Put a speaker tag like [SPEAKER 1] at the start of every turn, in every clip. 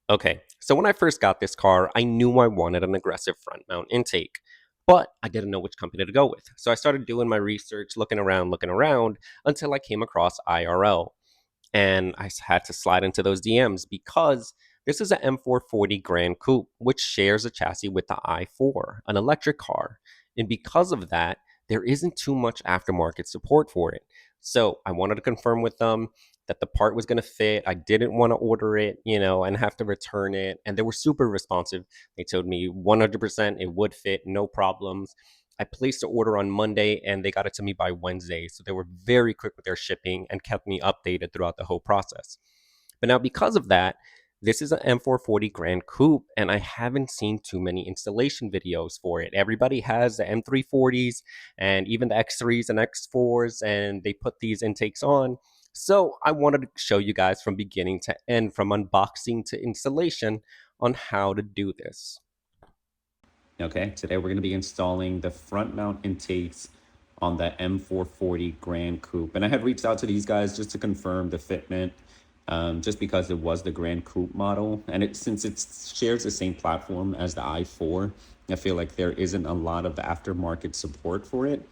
[SPEAKER 1] Okay, so when I first got this car, I knew I wanted an aggressive front mount intake, but I didn't know which company to go with. So I started doing my research, looking around until I came across IRL. And had to slide into those DMs because this is an M440 Grand Coupe, which shares a chassis with the i4, an electric car. And because of that, there isn't too much aftermarket support for it. So I wanted to confirm with them that the part was going to fit. I didn't want to order it, and have to return it. And they were super responsive. They told me 100% it would fit, no problems. I placed the order on Monday and they got it to me by Wednesday. So they were very quick with their shipping and kept me updated throughout the whole process. But now, because of that, this is an M440 Grand Coupe, and I haven't seen too many installation videos for it. Everybody has the M340s and even the X3s and X4s, and they put these intakes on. So I wanted to show you guys from beginning to end, from unboxing to installation, on how to do this.
[SPEAKER 2] Okay, today we're going to be installing the front mount intakes on the M440 Grand Coupe. And I had reached out to these guys just to confirm the fitment, just because it was the Grand Coupe model. And since it shares the same platform as the i4, I feel like there isn't a lot of aftermarket support for it.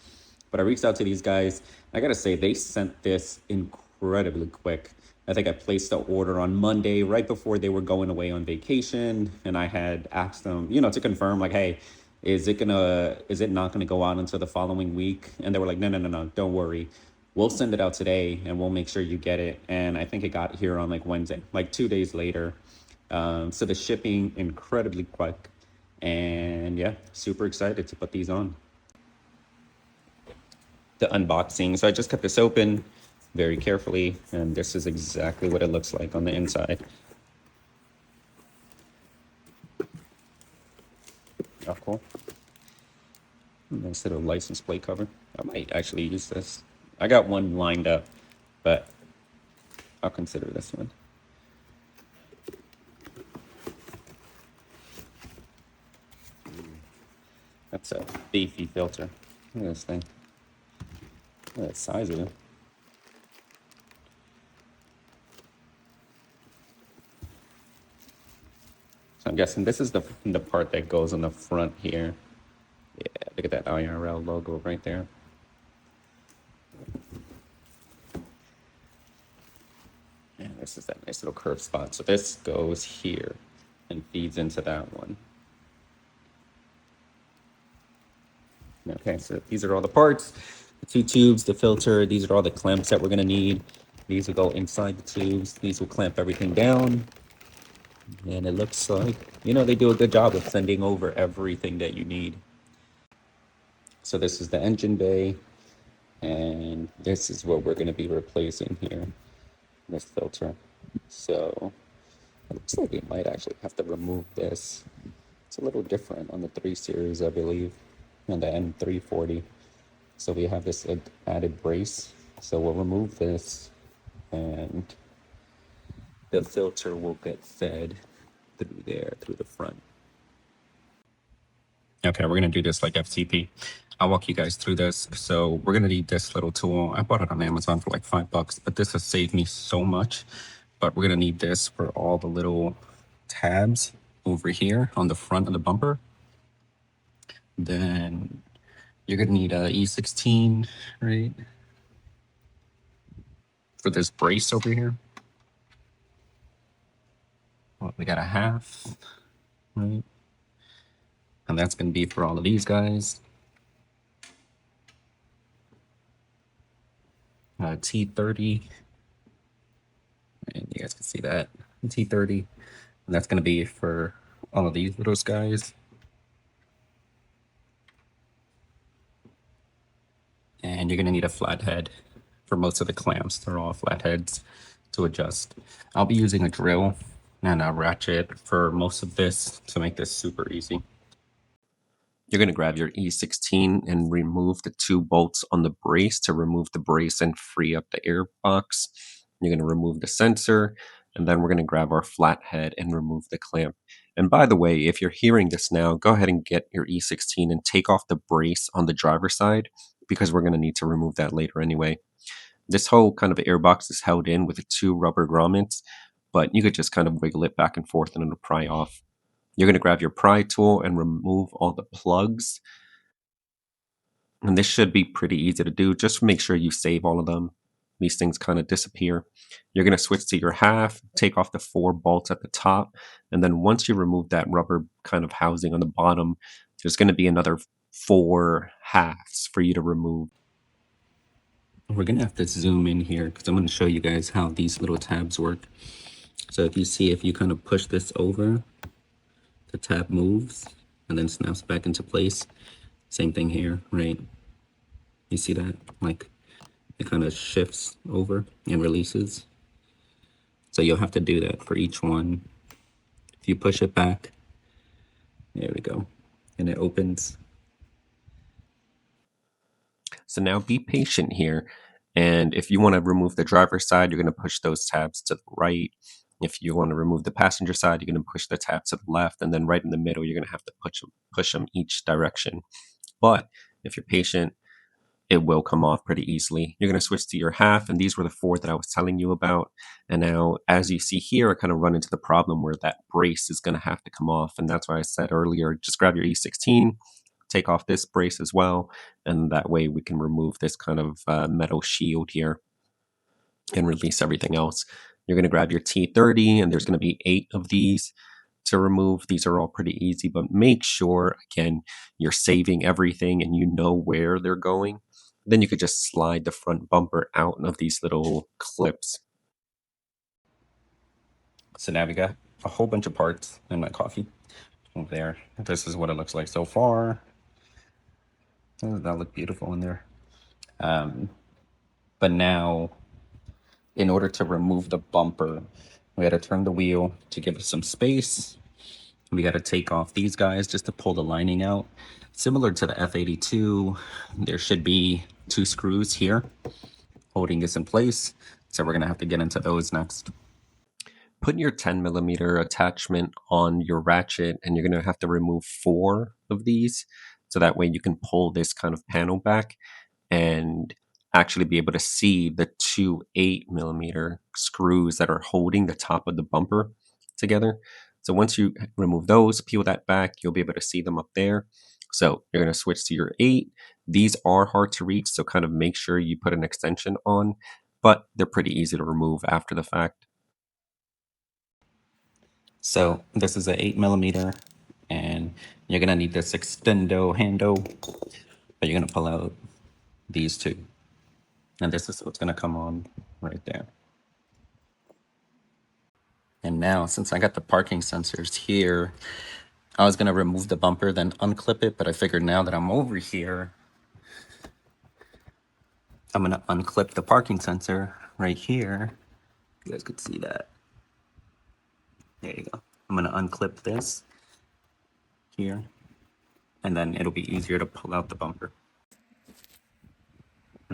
[SPEAKER 2] But I reached out to these guys. I got to say, they sent this incredibly quick. I think I placed the order on Monday right before they were going away on vacation. And I had asked them, to confirm, like, hey, is it not gonna go out until the following week? And they were like, no, don't worry. We'll send it out today and we'll make sure you get it. And I think it got here on like Wednesday, like 2 days later. So the shipping incredibly quick. And yeah, super excited to put these on. The unboxing. So I just kept this open very carefully, and this is exactly what it looks like on the inside. Oh, cool. Nice little license plate cover. I might actually use this. I got one lined up, but I'll consider this one. That's a beefy filter. Look at this thing. Look at the size of it. So I'm guessing this is the part that goes on the front here. Yeah, look at that IRL logo right there. And this is that nice little curved spot. So this goes here and feeds into that one. Okay, so these are all the parts. The two tubes, the filter, these are all the clamps that we're gonna need. These will go inside the tubes. These will clamp everything down. And it looks like, they do a good job of sending over everything that you need. So this is the engine bay, and this is what we're gonna be replacing here, this filter. So it looks like we might actually have to remove this. It's a little different on the 3 Series, I believe, on the M340. So we have this added brace. So we'll remove this, and the filter will get fed through there, through the front. Okay, we're gonna do this like FTP. I'll walk you guys through this. So we're gonna need this little tool. I bought it on Amazon for like $5, but this has saved me so much. But we're gonna need this for all the little tabs over here on the front of the bumper. Then you're gonna need a E16, right? For this brace over here. Well, we got a half, right? And that's gonna be for all of these guys. T30, and you guys can see that, T30, and that's going to be for all of these little guys. And you're going to need a flathead for most of the clamps. They're all flatheads to adjust. I'll be using a drill and a ratchet for most of this to make this super easy.
[SPEAKER 1] You're going to grab your E16 and remove the 2 bolts on the brace to remove the brace and free up the air box. You're going to remove the sensor, and then we're going to grab our flathead and remove the clamp. And by the way, if you're hearing this now, go ahead and get your E16 and take off the brace on the driver's side, because we're going to need to remove that later anyway. This whole kind of air box is held in with 2 rubber grommets, but you could just kind of wiggle it back and forth and it'll pry off. You're going to grab your pry tool and remove all the plugs. And this should be pretty easy to do. Just make sure you save all of them. These things kind of disappear. You're going to switch to your half, take off the 4 bolts at the top, and then once you remove that rubber kind of housing on the bottom, there's going to be another 4 halves for you to remove.
[SPEAKER 2] We're gonna have to zoom in here because I'm gonna show you guys how these little tabs work. So if you see, if you kind of push this over, the tab moves and then snaps back into place. Same thing here, right? You see that? Like it kind of shifts over and releases. So you'll have to do that for each one. If you push it back, there we go, and it opens.
[SPEAKER 1] So now be patient here. And if you want to remove the driver's side, you're going to push those tabs to the right. If you want to remove the passenger side, you're going to push the tab to the left. And then right in the middle, you're going to have to push them each direction. But if you're patient, it will come off pretty easily. You're going to switch to your half, and these were the 4 that I was telling you about. And now, as you see here, I kind of run into the problem where that brace is going to have to come off. And that's why I said earlier, just grab your E16, take off this brace as well, and that way we can remove this kind of metal shield here and release everything else. You're going to grab your T30, and there's going to be 8 of these to remove. These are all pretty easy, but make sure, again, you're saving everything and you know where they're going. Then you could just slide the front bumper out of these little clips.
[SPEAKER 2] So now we got a whole bunch of parts in my coffee over there. This is what it looks like so far. Doesn't that look beautiful in there? But now, in order to remove the bumper, we got to turn the wheel to give us some space. We got to take off these guys just to pull the lining out. Similar to the F82, there should be 2 screws here holding this in place. So we're going to have to get into those next.
[SPEAKER 1] Put your 10mm attachment on your ratchet, and you're going to have to remove 4 of these. So that way you can pull this kind of panel back and actually be able to see the 2 8mm screws that are holding the top of the bumper together. So once you remove those, peel that back, you'll be able to see them up there. So you're going to switch to your 8. These are hard to reach, so kind of make sure you put an extension on, but they're pretty easy to remove after the fact.
[SPEAKER 2] So this is an 8mm, and you're going to need this extendo handle, but you're going to pull out these 2. And this is what's going to come on right there. And now, since I got the parking sensors here, I was going to remove the bumper, then unclip it, but I figured now that I'm over here, I'm going to unclip the parking sensor right here. You guys could see that. There you go. I'm going to unclip this here, and then it'll be easier to pull out the bumper.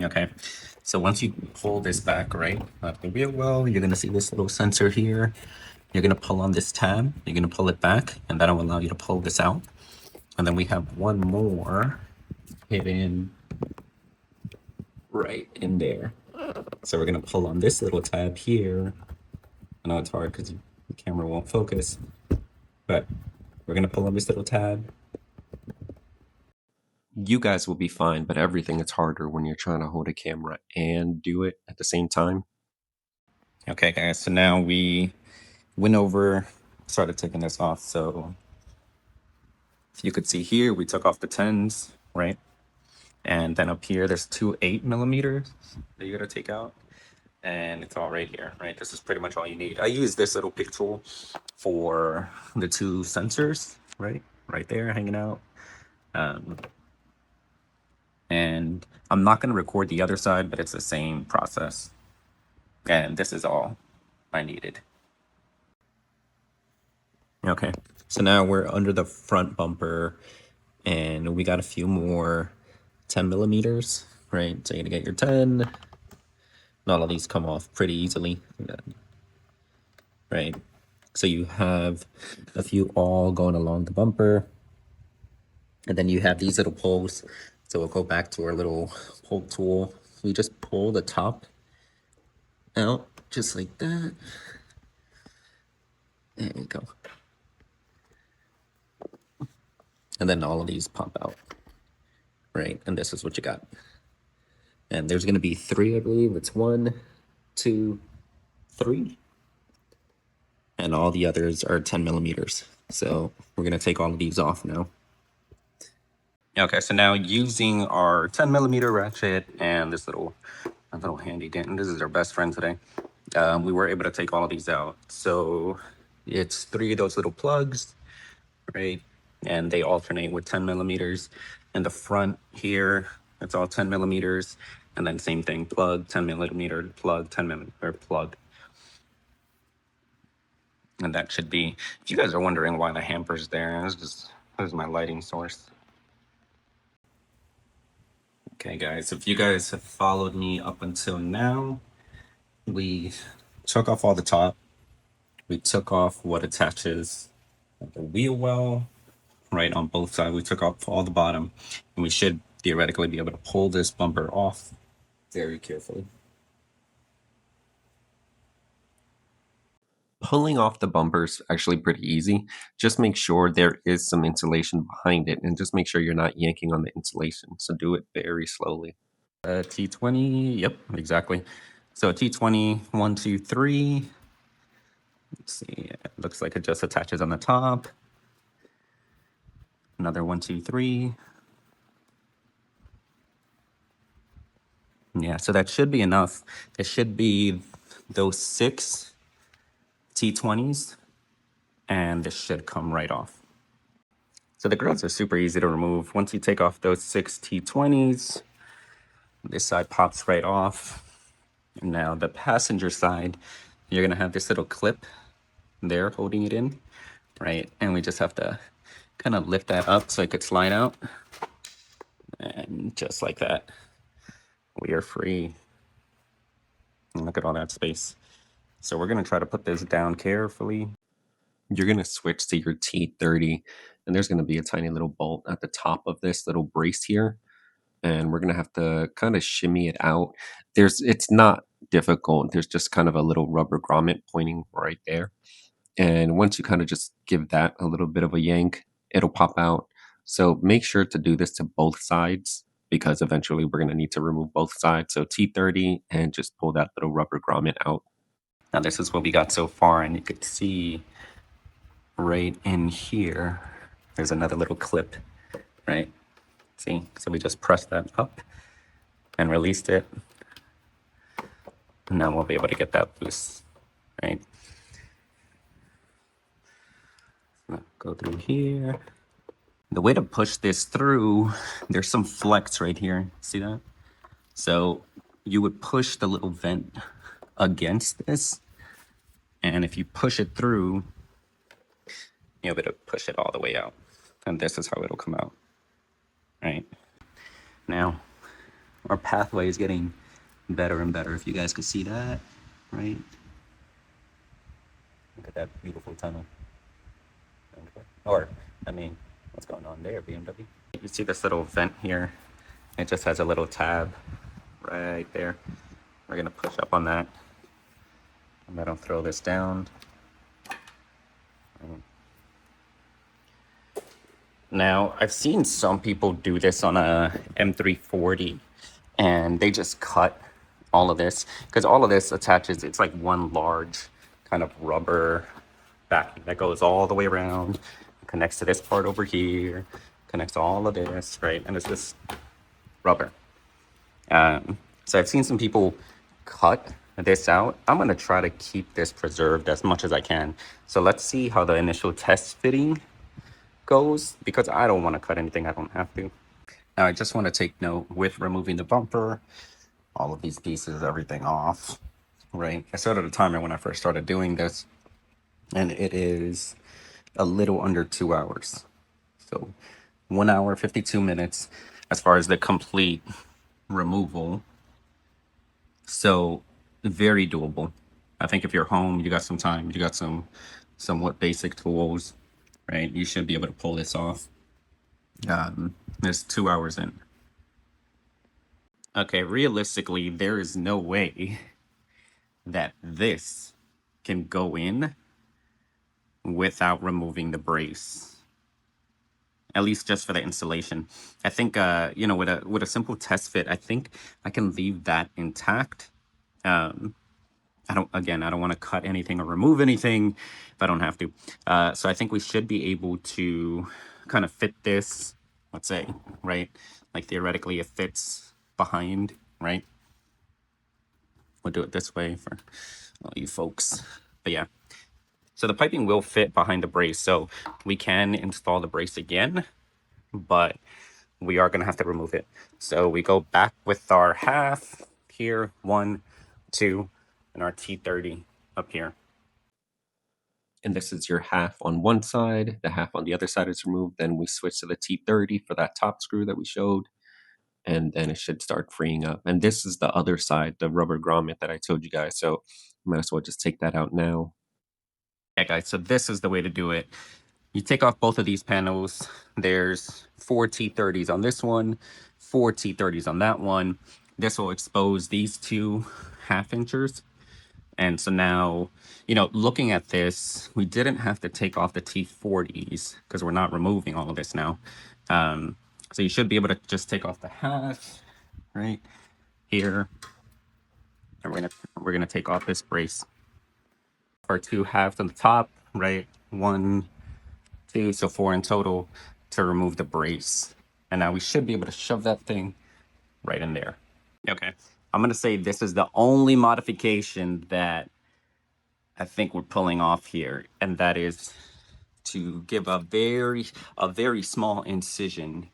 [SPEAKER 2] Okay, so once you pull this back, right, out the wheel well, you're going to see this little sensor here. You're going to pull on this tab, you're going to pull it back, and that'll allow you to pull this out. And then we have one more hidden right in there. So we're going to pull on this little tab here. I know it's hard because the camera won't focus, but we're going to pull on this little tab.
[SPEAKER 1] You guys will be fine, but everything is harder when you're trying to hold a camera and do it at the same time.
[SPEAKER 2] Okay, guys, so now we went over, started taking this off. So if you could see here, we took off the 10s, right? And then up here, there's 2 8mm that you gotta take out. And it's all right here, right? This is pretty much all you need. I use this little pick tool for the 2 sensors, right? Right there, hanging out. And I'm not gonna record the other side, but it's the same process. And this is all I needed. Okay, so now we're under the front bumper, and we got a few more 10mm, right? So you're gonna get your 10. Not all these come off pretty easily, right? So you have a few all going along the bumper, and then you have these little pulls. So we'll go back to our little pull tool. We just pull the top out just like that. There you go. And then all of these pop out, right? And this is what you got. And there's going to be three, I believe. It's 1, 2, 3. And all the others are 10 millimeters. So we're going to take all of these off now. Okay, so now using our 10 millimeter ratchet and this little handy Denton, this is our best friend today. We were able to take all of these out. So it's 3 of those little plugs, right? And they alternate with 10 millimeters. And the front here, it's all 10 millimeters. And then same thing, plug, 10 millimeter, plug, 10 millimeter, plug. And that should be, if you guys are wondering why the hamper's there, this is my lighting source. Okay, guys, if you guys have followed me up until now, we took off all the top. We took off what attaches the wheel well, right on both sides. We took off all the bottom, and we should theoretically be able to pull this bumper off very carefully.
[SPEAKER 1] Pulling off the bumper's actually pretty easy. Just make sure there is some insulation behind it, and just make sure you're not yanking on the insulation. So do it very slowly.
[SPEAKER 2] T20, yep, exactly. So T20, 1, 2, 3. Let's see, it looks like it just attaches on the top. Another 1, 2, 3. Yeah, so that should be enough. It should be those 6 T20s, and this should come right off. So the grills are super easy to remove. Once you take off those 6 T20s, this side pops right off. And now the passenger side, you're gonna have this little clip there holding it in, right? And we just have to kind of lift that up so it could slide out. And just like that, we are free. And look at all that space. So we're gonna try to put this down carefully.
[SPEAKER 1] You're going to switch to your T30, and there's going to be a tiny little bolt at the top of this little brace here. And we're going to have to kind of shimmy it out. It's not difficult. There's just kind of a little rubber grommet pointing right there. And once you kind of just give that a little bit of a yank, it'll pop out. So make sure to do this to both sides, because eventually we're going to need to remove both sides. So T30 and just pull that little rubber grommet out.
[SPEAKER 2] Now this is what we got so far, and you could see right in here, there's another little clip, right? See, so we just pressed that up and released it. And now we'll be able to get that loose, right? Go through here. The way to push this through, there's some flex right here. See that? So you would push the little vent against this. And if you push it through, you'll be able to push it all the way out. And this is how it'll come out, right? Now, our pathway is getting better and better. If you guys could see that, right? Look at that beautiful tunnel. Okay. Or, I mean, what's going on there, BMW? You see this little vent here? It just has a little tab right there. We're gonna push up on that. And that'll throw this down. Now, I've seen some people do this on a M340, and they just cut all of this, because all of this attaches, it's like one large kind of rubber backing that goes all the way around, connects to this part over here, connects all of this, right? And it's just rubber. So I've seen some people cut this out. I'm gonna try to keep this preserved as much as I can. So let's see how the initial test fitting goes, because I don't want to cut anything I don't have to. Now I just want to take note with removing the bumper, all of these pieces, everything off, right? I started a timer when I first started doing this, and it is a little under 2 hours. So 1 hour, 52 minutes as far as the complete removal. So very doable. I think if you're home, you got some time, you got some somewhat basic tools, right? You should be able to pull this off. There's 2 hours in. Okay, realistically, there is no way that this can go in without removing the brace, at least just for the installation. I think, you know, with a simple test fit, I think I can leave that intact. I don't want to cut anything or remove anything if I don't have to. So I think we should be able to kind of fit this, let's say, right? Like theoretically it fits behind, right? We'll do it this way for all you folks. But yeah, so the piping will fit behind the brace. So we can install the brace again, but we are going to have to remove it. So we go back with our half here, 1, 2, and our T30 up here.
[SPEAKER 1] And this is your half on one side, the half on the other side is removed. Then we switch to the T30 for that top screw that we showed, and then it should start freeing up. And this is the other side, the rubber grommet that I told you guys. So might as well just take that out now.
[SPEAKER 2] Yeah, guys, so this is the way to do it. You take off both of these panels. There's 4 T30s on this one, 4 T30s on that one. This will expose these two half-inchers. And so now, you know, looking at this, we didn't have to take off the T40s because we're not removing all of this now. So you should be able to just take off the half right here. And we're gonna take off this brace. Our two halves on the top, right? 1, 2, so 4 in total to remove the brace. And now we should be able to shove that thing right in there. Okay, I'm gonna say this is the only modification that I think we're pulling off here, and that is to give a very small incision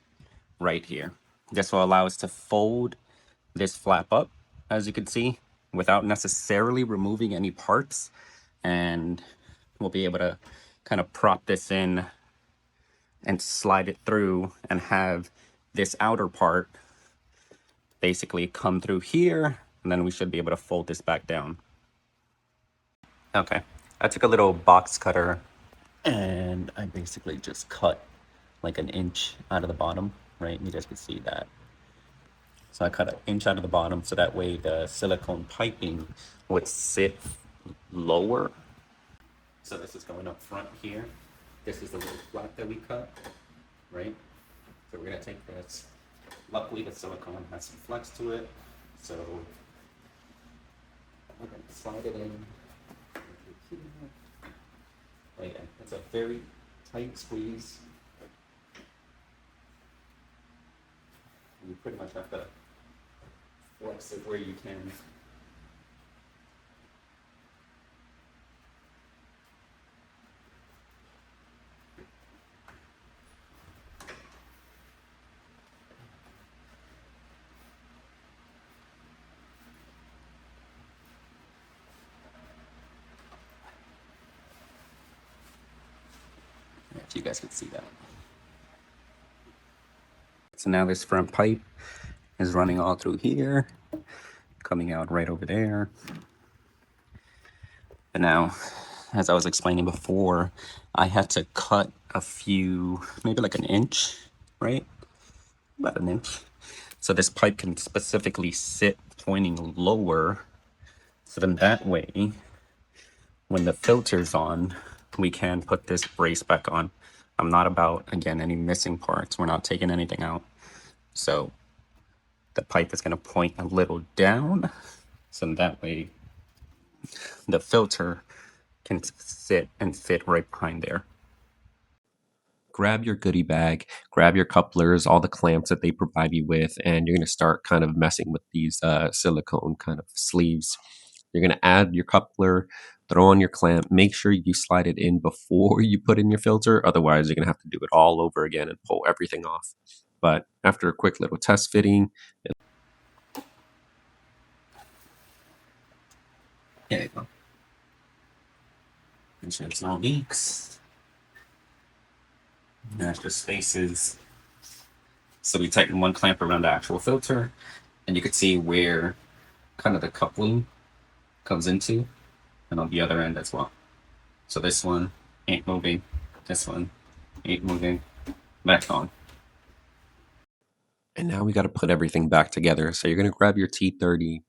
[SPEAKER 2] right here. This will allow us to fold this flap up, as you can see, without necessarily removing any parts, and we'll be able to kind of prop this in and slide it through and have this outer part basically come through here, and then we should be able to fold this back down. Okay, I took a little box cutter and I basically just cut like an inch out of the bottom, right? You guys can see that. So I cut an inch out of the bottom so that way the silicone piping would sit lower. So this is going up front here. This is the little flap that we cut, right? So we're gonna take this. Luckily the silicone has some flex to it, so we're gonna slide it in. Oh yeah, it's a very tight squeeze. You pretty much have to flex it where you can. If you guys can see that. So now this front pipe is running all through here, coming out right over there. And now, as I was explaining before, I had to cut a few, maybe like an inch, right? About an inch. So this pipe can specifically sit pointing lower. So then that way, when the filter's on, we can put this brace back on. I'm not about, again, any missing parts. We're not taking anything out. So the pipe is going to point a little down. So that way the filter can sit and fit right behind there.
[SPEAKER 1] Grab your goodie bag, grab your couplers, all the clamps that they provide you with, and you're going to start kind of messing with these silicone kind of sleeves. You're going to add your coupler, throw on your clamp, make sure you slide it in before you put in your filter. Otherwise, you're going to have to do it all over again and pull everything off. But after a quick little test fitting,
[SPEAKER 2] There you go. Make sure it's no leaks. Extra spaces. So we tighten one clamp around the actual filter, and you can see where kind of the coupling comes into, and on the other end as well. So this one ain't moving, this one ain't moving, back on.
[SPEAKER 1] and now we got to put everything back together. So you're going to grab your T30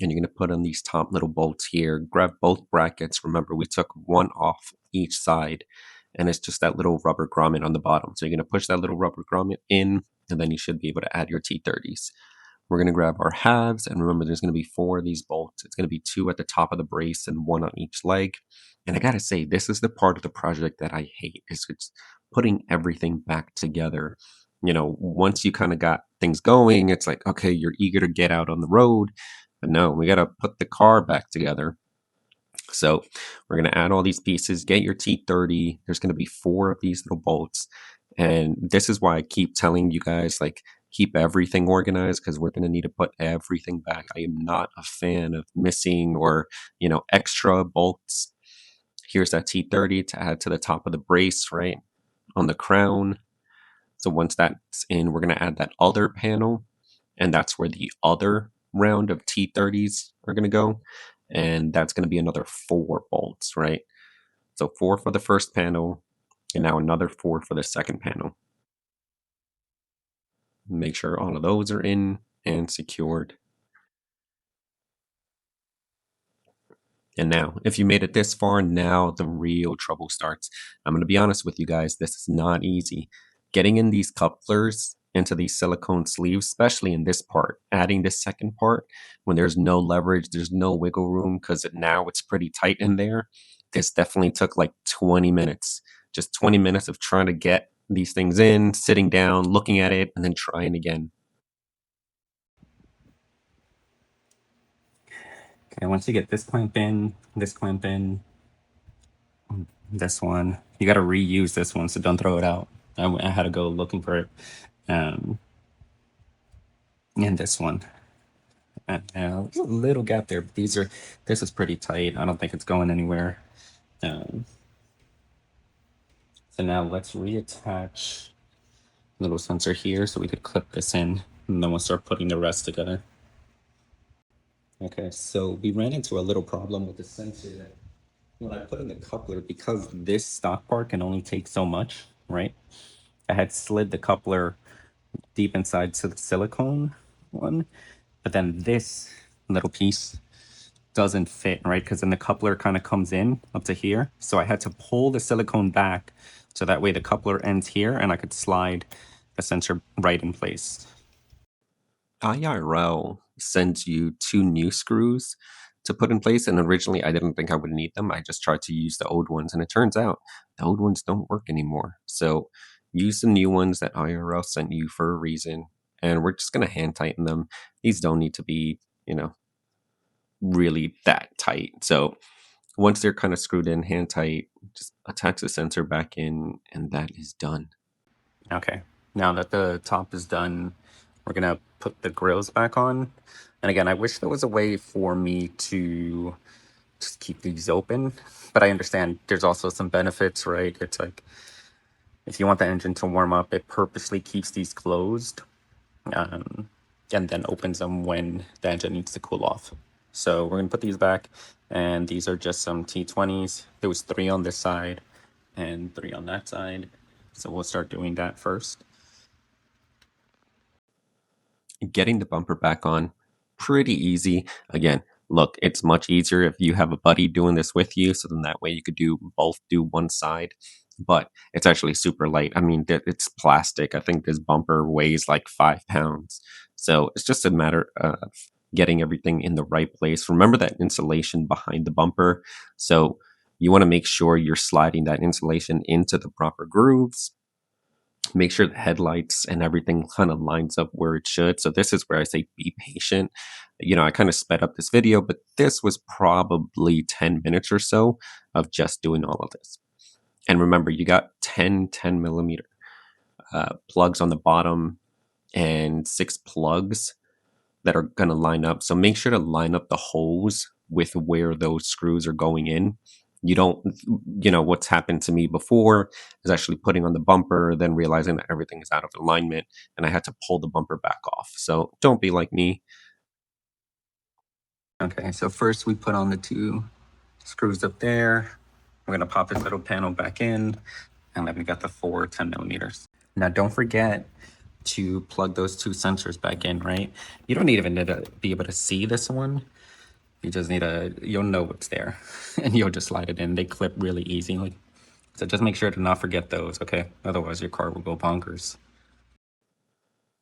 [SPEAKER 1] and you're going to put on these top little bolts here. Grab both brackets. Remember, we took one off each side. And it's just that little rubber grommet on the bottom. So you're going to push that little rubber grommet in, and then you should be able to add your T30s. We're going to grab our halves, and remember there's going to be 4 of these bolts. It's going to be 2 at the top of the brace and 1 on each leg. And I got to say, this is the part of the project that I hate, is it's putting everything back together. Once you kind of got things going, it's like, okay, you're eager to get out on the road. But no, we got to put the car back together. So we're going to add all these pieces, get your T30. There's going to be 4 of these little bolts. And this is why I keep telling you guys, like, keep everything organized, because we're going to need to put everything back. I am not a fan of missing or, extra bolts. Here's that T30 to add to the top of the brace, right, on the crown. So once that's in, we're going to add that other panel, and that's where the other round of T30s are going to go. And that's going to be another 4 bolts, right? So 4 for the first panel, and now another 4 for the second panel. Make sure all of those are in and secured. And now, if you made it this far, now the real trouble starts. I'm going to be honest with you guys, this is not easy. Getting in these couplers into these silicone sleeves, especially in this part, adding this second part, when there's no leverage, there's no wiggle room, because now it's pretty tight in there. This definitely took like 20 minutes. Just 20 minutes of trying to get these things in, sitting down, looking at it, and then trying again.
[SPEAKER 2] Okay, once you get this clamp in, this one, you got to reuse this one, so don't throw it out. I had to go looking for it. And this one. And there's a little gap there, but this is pretty tight. I don't think it's going anywhere. So now let's reattach a little sensor here so we could clip this in, and then we'll start putting the rest together. Okay, so we ran into a little problem with the sensor that when I put in the coupler, because this stock part can only take so much, right? I had slid the coupler deep inside to the silicone one, but then this little piece doesn't fit, right? Because then the coupler kind of comes in up to here. So I had to pull the silicone back so that way the coupler ends here and I could slide the sensor right in place.
[SPEAKER 1] IRL sends you 2 new screws to put in place, and originally I didn't think I would need them. I just tried to use the old ones, and it turns out the old ones don't work anymore. So use the new ones that IRL sent you for a reason, and we're just going to hand tighten them. These don't need to be, really that tight. So once they're kind of screwed in, hand tight, just attach the sensor back in, and that is done.
[SPEAKER 2] Okay, now that the top is done, we're gonna put the grills back on. And again, I wish there was a way for me to just keep these open, but I understand there's also some benefits, right? It's like, if you want the engine to warm up, it purposely keeps these closed, and then opens them when the engine needs to cool off. So we're gonna put these back, and these are just some T20s. There was 3 on this side and 3 on that side. So we'll start doing that first.
[SPEAKER 1] Getting the bumper back on, pretty easy. Again, look, it's much easier if you have a buddy doing this with you, so then that way you could do one side. But it's actually super light. I mean, it's plastic. I think this bumper weighs like 5 pounds. So it's just a matter of getting everything in the right place. Remember that insulation behind the bumper. So you want to make sure you're sliding that insulation into the proper grooves. Make sure the headlights and everything kind of lines up where it should. So this is where I say be patient. I kind of sped up this video, but this was probably 10 minutes or so of just doing all of this. And remember, you got 10 millimeter plugs on the bottom and 6 plugs that are going to line up. So make sure to line up the holes with where those screws are going in. You don't, what's happened to me before is actually putting on the bumper, then realizing that everything is out of alignment, and I had to pull the bumper back off. So don't be like me.
[SPEAKER 2] Okay, so first we put on the 2 screws up there. We're gonna pop this little panel back in, and then we got the 4 10 millimeters. Now don't forget to plug those 2 sensors back in, right? You don't even need to be able to see this one. You just need you'll know what's there and you'll just slide it in. They clip really easily. So just make sure to not forget those, okay? Otherwise your car will go bonkers.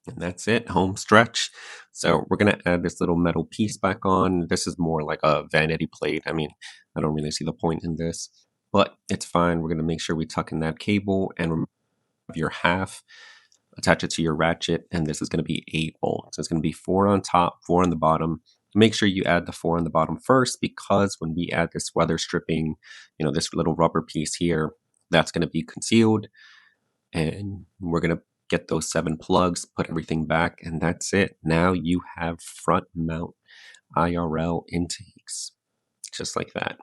[SPEAKER 1] And that's it, home stretch. So we're gonna add this little metal piece back on. This is more like a vanity plate. I mean, I don't really see the point in this, but it's fine. We're gonna make sure we tuck in that cable and remove your half, attach it to your ratchet, and this is gonna be 8 bolts. So it's gonna be 4 on top, 4 on the bottom. Make sure you add the 4 on the bottom first, because when we add this weather stripping, this little rubber piece here, that's gonna be concealed, and we're going to get those 7 plugs, put everything back, and that's it. Now you have front mount IRL intakes, just like that.